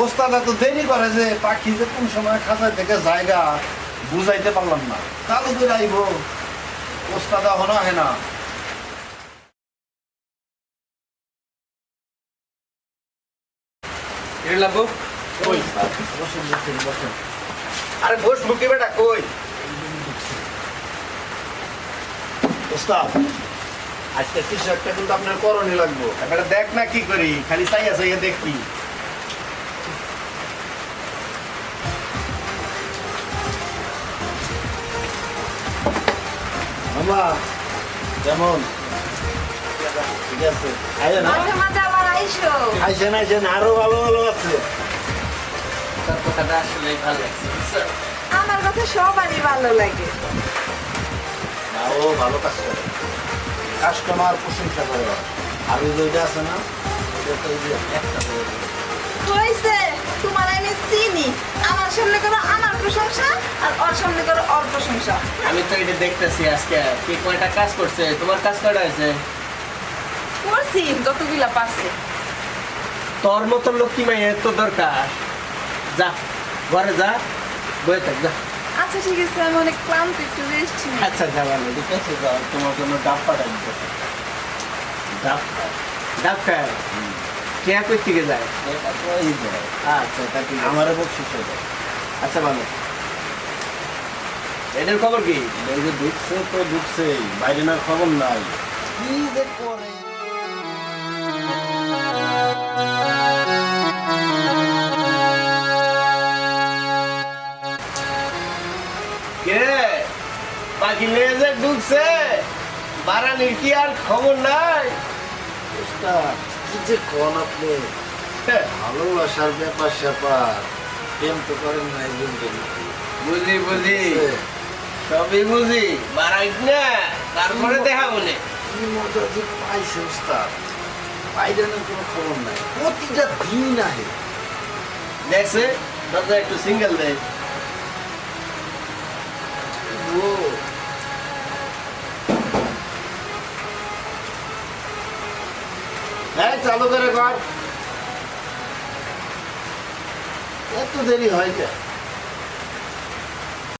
ওস্তাদ এত দেরি করে যে পাখি যে কোন সময় খাঁচা থেকে জায়গা বুঝাইতে পারলাম না। চালু করে আইব, ওস্তাদ এখনো আহে না। কই বসেন বসেন বসেন। আরে বস মুখে বেটা কই ওস্তাদ আজকে কিছু একটা কিন্তু আপনার করণই লাগবো। বেটা দেখ না কি করি, খালি চাইয়া চাইয়া দেখি। মামা যেমন ঠিক আছে, আইয়েন না, মাঝে মাঝে আবার আইসো। আইসেন আইসেন, আরো ভালো ভালো আছে। তার কথাটা আসলে ভালো লাগছে। আমার কথা সবারই ভালো লাগে। না, ও ভালো কাজ করে, কাস্টমার প্রশংসা করে। আর ওই যেটা আছে না, ওটা তো ওই যে একটা করে দেয়। হয়েছে, তোমার আমি চিনি। আমার সামনে করো আমার প্রশংসা, আর ওর সামনে করো ওর প্রশংসা। আমি তো এটা দেখতেছি আজকে কি কয়টা কাজ করছে, তোমার কাজ কয়টা হয়েছে? করছি যতগুলা পারছে। তোর মতো লক্ষ্মী মাইয়ের তো দরকার। যা ঘরে যা, বয়ে থাক যা। আচ্ছা ঠিক আছে, আমি অনেক ক্লান্ত, একটু রেস্ট নিই। আচ্ছা যাবানো, ঠিক আছে যাও, তোমার জন্য ডাব পাঠাই দিতেছে। ডাব ডাব খায় কে কই থেকে যায়? এটা তো এই দেয়। আচ্ছা তা ঠিক আছে। আমারও বকশিস দেয়। আচ্ছা ভালো। এটার খবর কি? এই যে ঢুকছে তো ঢুকছেই, বাইরে না খবর নাই। কি যে করে কে পাখি নিয়ে যে ঢুকছে, বারানির কি আর খবর নাই? ওস্তাদ, কি যে কোন আপনি, ভালোবাসার ব্যাপার স্যাপার, প্রেম তো করেন না একজনকে নাকি? বুঝি বুঝি, সবই বুঝি, বারাইট না তারপরে দেখা বলে। কি মজা যে পাইছে ওস্তাদ, বাইরে না কোনো খবর নাই, প্রতিটা দিন আহে। দেখছে দরজা একটু সিঙ্গেল দেয়। ও হ্যাঁ, চালু করে কর। এত দেরি হয় কেন?